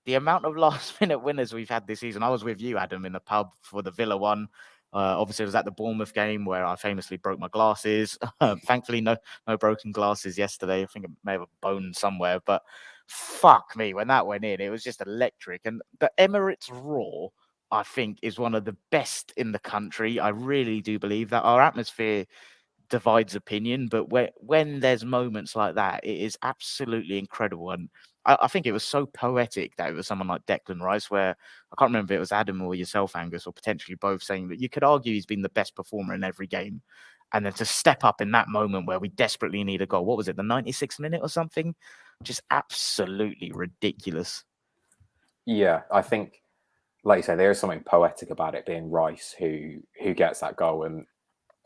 the amount of last-minute winners we've had this season. I was with you, Adam, in the pub for the Villa one. Obviously, it was at the Bournemouth game where I famously broke my glasses. Thankfully, no broken glasses yesterday. I think I may have a bone somewhere. But fuck me, when that went in, it was just electric. And the Emirates Roar, I think, is one of the best in the country. I really do believe that. Our atmosphere divides opinion, but when there's moments like that, it is absolutely incredible. And I think it was so poetic that it was someone like Declan Rice, where I can't remember if it was Adam or yourself, Angus, or potentially both, saying that you could argue he's been the best performer in every game. And then to step up in that moment where we desperately need a goal, what was it, the 96th minute or something? Just absolutely ridiculous. Yeah, I think, like you say, there is something poetic about it being Rice who gets that goal. And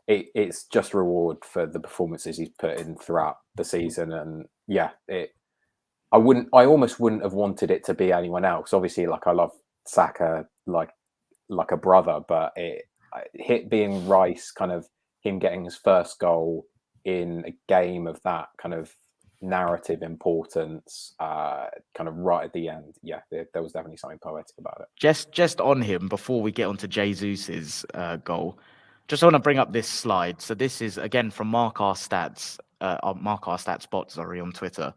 it's just reward for the performances he's put in throughout the season. And I almost wouldn't have wanted it to be anyone else. Obviously, like, I love Saka like a brother, but it being Rice, kind of him getting his first goal in a game of that kind of narrative importance, kind of right at the end. There was definitely something poetic about it. Just on him, before we get onto Jesus' goal, just want to bring up this slide. So this is again from Mark R Stats Bot, on Twitter.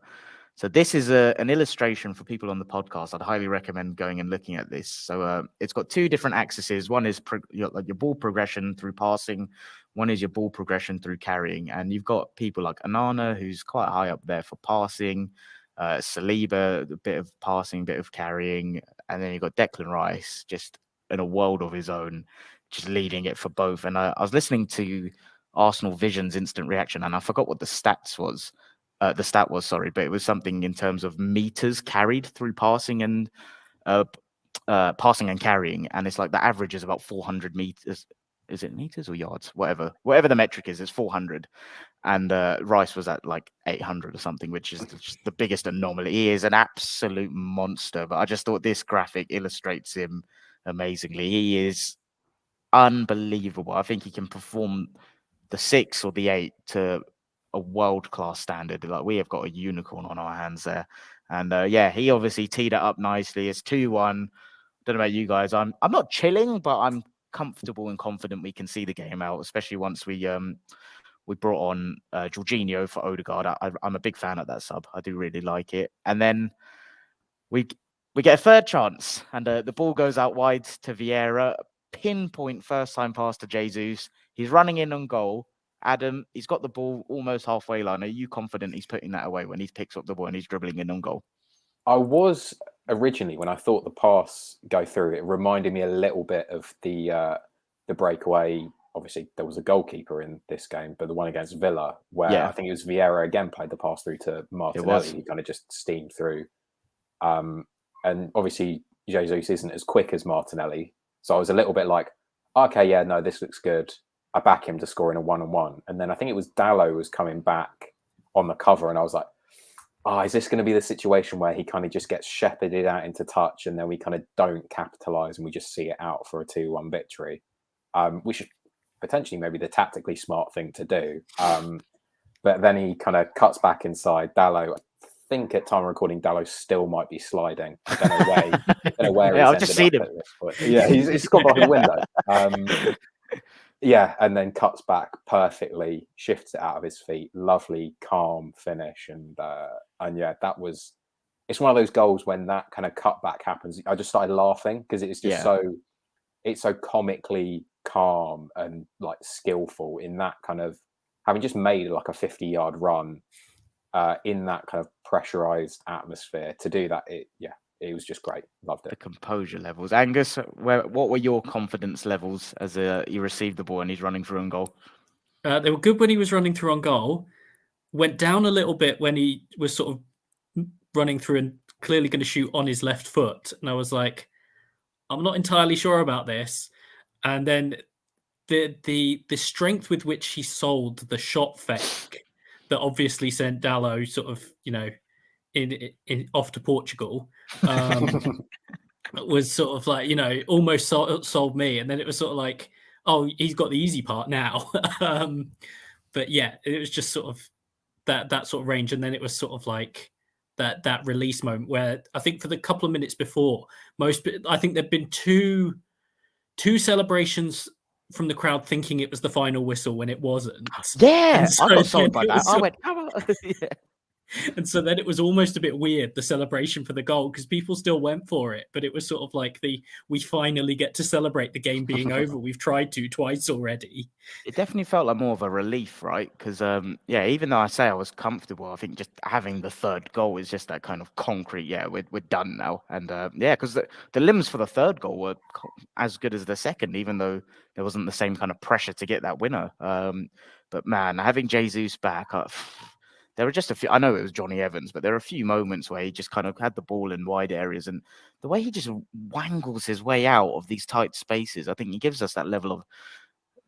So this is an illustration for people on the podcast. I'd highly recommend going and looking at this. So it's got two different axes. One is your ball progression through passing. One is your ball progression through carrying. And you've got people like Onana, who's quite high up there for passing. Saliba, a bit of passing, bit of carrying. And then you've got Declan Rice, just in a world of his own, just leading it for both. And I was listening to Arsenal Vision's instant reaction, and I forgot what the stat was, but it was something in terms of meters carried through passing and carrying. And it's like the average is about 400 meters. Is it meters or yards? Whatever the metric is, it's 400. And Rice was at like 800 or something, which is just the biggest anomaly. He is an absolute monster. But I just thought this graphic illustrates him amazingly. He is unbelievable. I think he can perform the 6 or the 8 to a world-class standard. Like, we have got a unicorn on our hands there. And he obviously teed it up nicely. It's 2-1. Don't know about you guys. I'm not chilling, but I'm comfortable and confident we can see the game out, especially once we brought on Jorginho for Odegaard. I'm a big fan of that sub. I do really like it. And then we get a third chance, and the ball goes out wide to Vieira. Pinpoint first time pass to Jesus. He's running in on goal. Adam, he's got the ball almost halfway line. Are you confident he's putting that away when he picks up the ball and he's dribbling in on goal? I was originally when I thought the pass go through, it reminded me a little bit of the breakaway. Obviously, there was a goalkeeper in this game, but the one against Villa, where I think it was Vieira again played the pass through to Martinelli. He kind of just steamed through. And obviously, Jesus isn't as quick as Martinelli. So I was a little bit like, okay, yeah, no, this looks good. I back him to score in a 1-on-1. And then I think it was Dalot was coming back on the cover. And I was like, is this going to be the situation where he kind of just gets shepherded out into touch and then we kind of don't capitalise and we just see it out for a 2-1 victory, which is potentially maybe the tactically smart thing to do. But then he kind of cuts back inside. Dalot, I think at time of recording, Dalot still might be sliding. I don't know where I've just seen him. Yeah, he's gone by the window. Yeah, and then cuts back perfectly, shifts it out of his feet. Lovely, calm finish, and yeah, it's one of those goals when that kind of cutback happens. I just started laughing because it's just it's so comically calm and like skillful in that kind of having just made like a 50-yard run in that kind of pressurized atmosphere. To do that, it was just great. Loved it. The composure levels. Angus, what were your confidence levels as you received the ball and he's running through on goal? They were good when he was running through on goal. Went down a little bit when he was sort of running through and clearly going to shoot on his left foot. And I was like, I'm not entirely sure about this. And then the strength with which he sold the shot fake that obviously sent Dalot sort of, in off to Portugal was sort of like, almost sold me. And then it was sort of like, oh, he's got the easy part now. But yeah, it was just sort of that sort of range. And then it was sort of like that release moment where I think for the couple of minutes before, I think there'd been two celebrations from the crowd thinking it was the final whistle when it wasn't. Yeah, so, I got sold by that. I went, yeah. And so then it was almost a bit weird, the celebration for the goal, because people still went for it. But it was sort of like we finally get to celebrate the game being over. We've tried to twice already. It definitely felt like more of a relief, right? Because, even though I say I was comfortable, I think just having the third goal is just that kind of concrete, we're done now. And, because the limbs for the third goal were as good as the second, even though there wasn't the same kind of pressure to get that winner. But, man, having Jesus back, there were just a few. I know it was Johnny Evans, but there are a few moments where he just kind of had the ball in wide areas, and the way he just wangles his way out of these tight spaces, I think he gives us that level of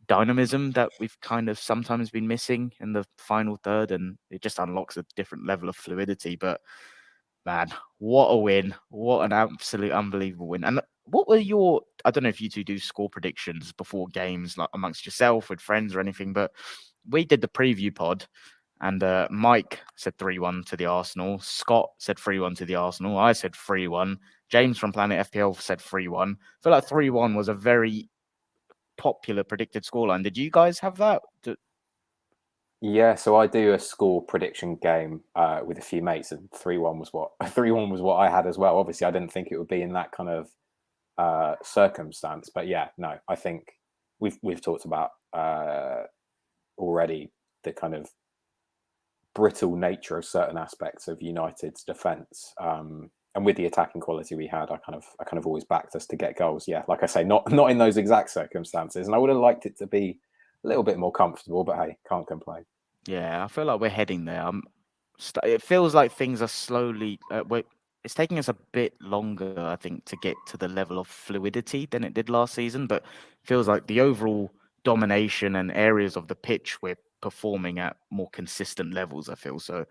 dynamism that we've kind of sometimes been missing in the final third, and it just unlocks a different level of fluidity. But man, what a win! What an absolute unbelievable win! And what were I don't know if you two do score predictions before games, like amongst yourself with friends or anything, but we did the preview pod. And Mike said 3-1 to the Arsenal. Scott said 3-1 to the Arsenal. I said 3-1. James from Planet FPL said 3-1. I feel like 3-1 was a very popular predicted scoreline. Did you guys have that? Yeah, so I do a score prediction game with a few mates, and 3-1 was what I had as well. Obviously, I didn't think it would be in that kind of circumstance, but yeah, no, I think we've talked about already the kind of brittle nature of certain aspects of United's defence, and with the attacking quality we had, I kind of always backed us to get goals. Yeah, like I say, not in those exact circumstances, and I would have liked it to be a little bit more comfortable, but hey, can't complain. Yeah, I feel like we're heading there. It feels like things are slowly. It's taking us a bit longer, I think, to get to the level of fluidity than it did last season. But it feels like the overall domination and areas of the pitch we're performing at more consistent levels, I feel. So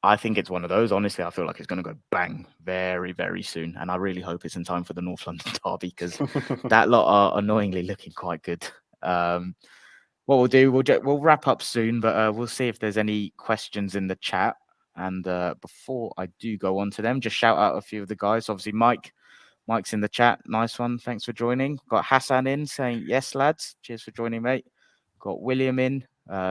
I think it's one of those. Honestly, I feel like it's going to go bang very, very soon. And I really hope it's in time for the North London derby, because that lot are annoyingly looking quite good. What we'll do, we'll wrap up soon, but we'll see if there's any questions in the chat. And before I do go on to them, just shout out a few of the guys. Obviously, Mike's in the chat. Nice one. Thanks for joining. Got Hassan in saying, yes, lads. Cheers for joining, mate. Got William in.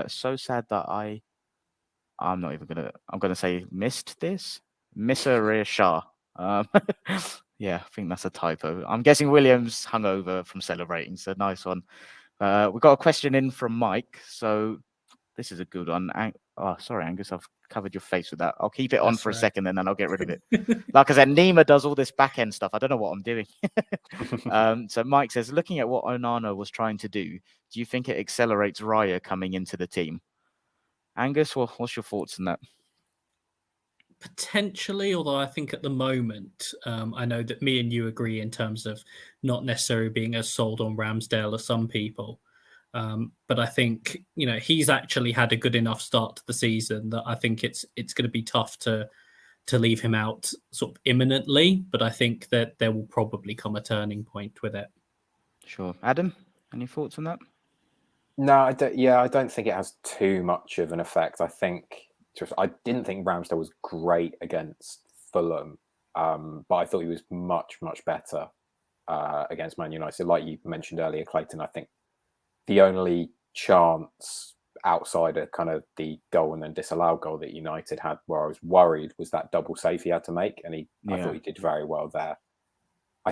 So sad that I'm going to say missed this. Missa Shah. Yeah, I think that's a typo. I'm guessing William's hungover from celebrating. So nice one. We got a question in from Mike. So This is a good one. Sorry, Angus, I've covered your face with that. I'll keep it on That's for a right. second and then I'll get rid of it. Like I said, Nima does all this back end stuff. I don't know what I'm doing. So Mike says, looking at what Onana was trying to do you think it accelerates Raya coming into the team? Angus, what's your thoughts on that? Potentially, although I think at the moment, I know that me and you agree in terms of not necessarily being as sold on Ramsdale as some people. But I think, he's actually had a good enough start to the season that I think it's going to be tough to leave him out sort of imminently. But I think that there will probably come a turning point with it. Sure. Adam, any thoughts on that? No, I don't think it has too much of an effect. I didn't think Ramsdale was great against Fulham, but I thought he was much, much better against Man United. Like you mentioned earlier, Clayton, I think the only chance outside of kind of the goal and then disallowed goal that United had where I was worried was that double save he had to make, and I thought he did very well there. I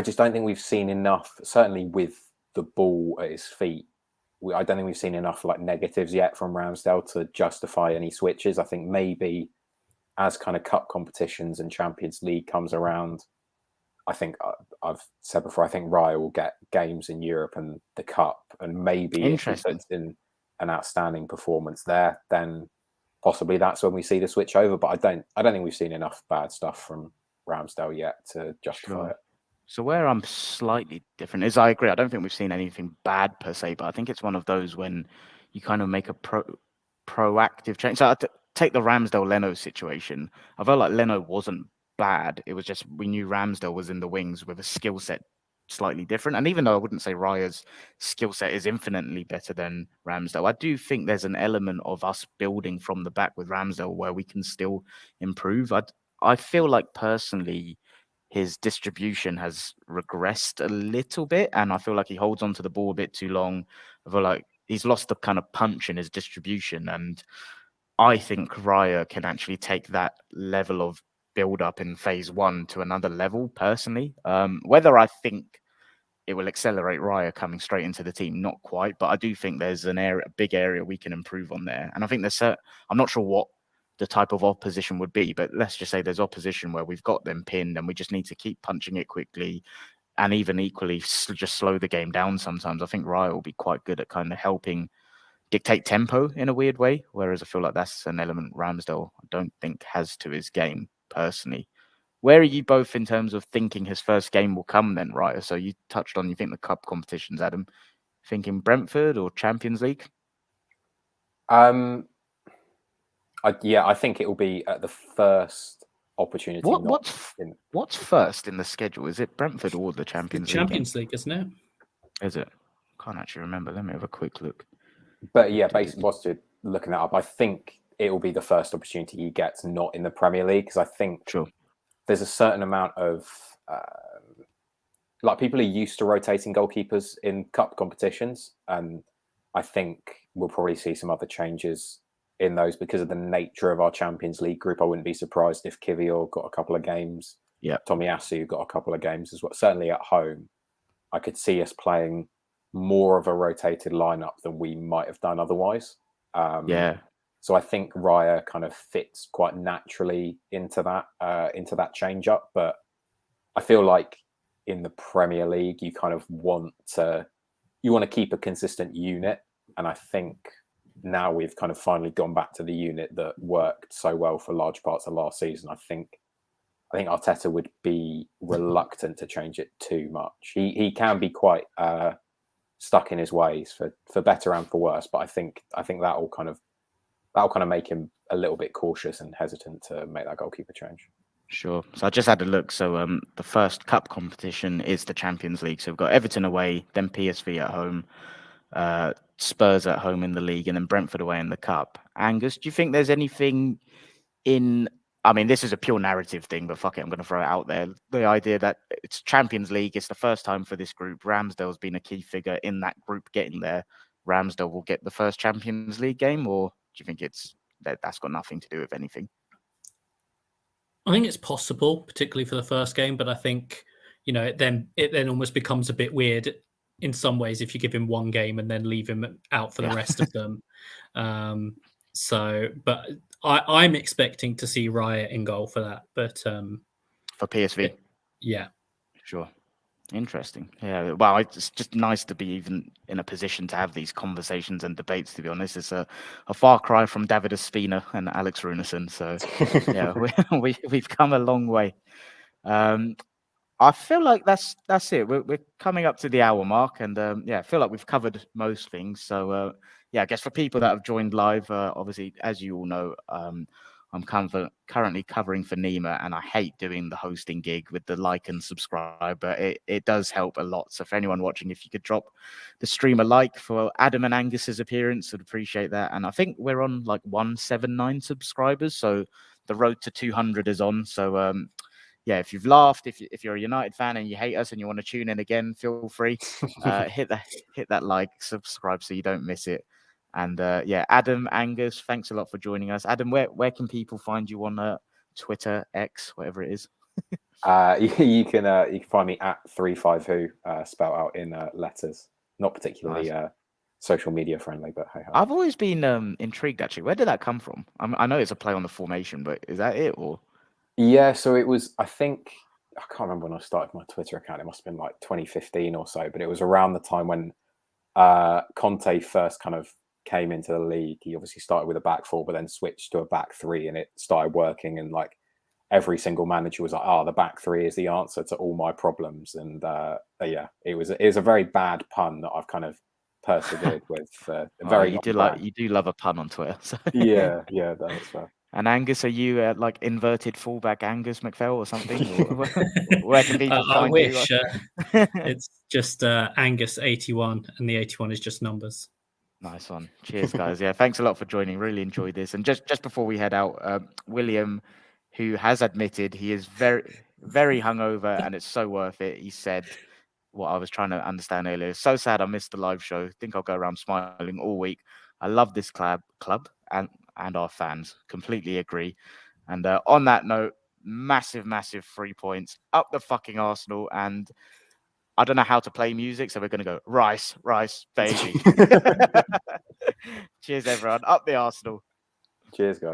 just don't think we've seen enough, certainly with the ball at his feet. I don't think we've seen enough negatives yet from Ramsdale to justify any switches. I think maybe as kind of cup competitions and Champions League comes around, I think I've said before, I think Raya will get games in Europe and the Cup, and maybe if he puts in an outstanding performance there, then possibly that's when we see the switch over. But I don't think we've seen enough bad stuff from Ramsdale yet to justify it. So where I'm slightly different is I agree. I don't think we've seen anything bad per se, but I think it's one of those when you kind of make a proactive change. So take the Ramsdale-Leno situation. I felt like Leno wasn't bad. It was just we knew Ramsdale was in the wings with a skill set slightly different. And even though I wouldn't say Raya's skill set is infinitely better than Ramsdale, I do think there's an element of us building from the back with Ramsdale where we can still improve. I feel like personally his distribution has regressed a little bit, and I feel like he holds onto the ball a bit too long. I feel like he's lost the kind of punch in his distribution, and I think Raya can actually take that level of build up in phase one to another level personally. Whether I think it will accelerate Raya coming straight into the team, not quite, but I do think there's a big area we can improve on there. And I think I'm not sure what the type of opposition would be, but let's just say there's opposition where we've got them pinned and we just need to keep punching it quickly and even equally just slow the game down sometimes. I think Raya will be quite good at kind of helping dictate tempo in a weird way, whereas I feel like that's an element Ramsdale I don't think has to his game personally. Where are you both in terms of thinking his first game will come then, Raya? So you touched on, you think the cup competitions, Adam. Thinking Brentford or Champions League? I think it will be at the first opportunity. What's first in the schedule? Is it Brentford or the Champions League? Champions League, isn't it? Is it? Can't actually remember. Let me have a quick look. But yeah, basically, whilst you're looking that up, I think it will be the first opportunity he gets not in the Premier League, because I think there's a certain amount of people are used to rotating goalkeepers in cup competitions, and I think we'll probably see some other changes in those because of the nature of our Champions League group. I wouldn't be surprised if Kivior got a couple of games. Yeah, Tomiyasu got a couple of games as well. Certainly at home, I could see us playing more of a rotated lineup than we might have done otherwise. So I think Raya kind of fits quite naturally into that change up. But I feel like in the Premier League, you kind of want to keep a consistent unit, and I think now we've kind of finally gone back to the unit that worked so well for large parts of last season. I think Arteta would be reluctant to change it too much. He can be quite stuck in his ways for better and for worse, but I think that'll kind of make him a little bit cautious and hesitant to make that goalkeeper change. Sure. So I just had a look. So the first cup competition is the Champions League. So we've got Everton away, then PSV at home, Spurs at home in the league, and then Brentford away in the cup. Angus, do you think there's anything this is a pure narrative thing, but fuck it, I'm going to throw it out there. The idea that it's Champions League, it's the first time for this group. Ramsdale's been a key figure in that group getting there. Ramsdale will get the first Champions League game, or do you think that's got nothing to do with anything? I think it's possible, particularly for the first game, but I think, it then almost becomes a bit weird in some ways if you give him one game and then leave him out for the rest of them. But I'm expecting to see Riot in goal for that. But for PSV, yeah, sure. Interesting. Yeah. Well, it's just nice to be even in a position to have these conversations and debates. To be honest, it's a far cry from David Ospina and Alex Runarsson. So yeah, we've come a long way. I feel like that's it. We're coming up to the hour mark, and I feel like we've covered most things. So I guess for people that have joined live, obviously, as you all know, I'm currently covering for Nima, and I hate doing the hosting gig with the like and subscribe, but it does help a lot. So for anyone watching, if you could drop the stream a like for Adam and Angus's appearance, I'd appreciate that. And I think we're on like 179 subscribers, so the road to 200 is on. So if you've laughed, if you're a United fan and you hate us and you want to tune in again, feel free. Hit that like, subscribe so you don't miss it. And Adam, Angus, thanks a lot for joining us. Adam, where can people find you on Twitter, X, whatever it is? You can find me at ThreeFiveWho, spelled out in letters. Not particularly social media friendly, but hey. I've always been intrigued actually. Where did that come from? I know it's a play on the formation, but is that it or? Yeah, so it was. I think I can't remember when I started my Twitter account. It must have been like 2015 or so. But it was around the time when Conte first kind of came into the league. He obviously started with a back four, but then switched to a back three, and it started working. And like every single manager was like, the back three is the answer to all my problems. And it was a very bad pun that I've kind of persevered with. You do love a pun on Twitter. So. Yeah, that's fair. And Angus, are you like inverted fullback Angus McPhail or something? Where can people find I wish. you? It's just Angus 81, and the 81 is just numbers. Nice one. Cheers, guys. Yeah, thanks a lot for joining. Really enjoyed this. And just before we head out, William, who has admitted he is very, very hungover, and it's so worth it. He said what I was trying to understand earlier. So sad I missed the live show. Think I'll go around smiling all week. I love this club and our fans. Completely agree. And on that note, massive 3 points up the fucking Arsenal. And I don't know how to play music, so we're going to go Rice, baby. Cheers, everyone. Up the Arsenal. Cheers, guys.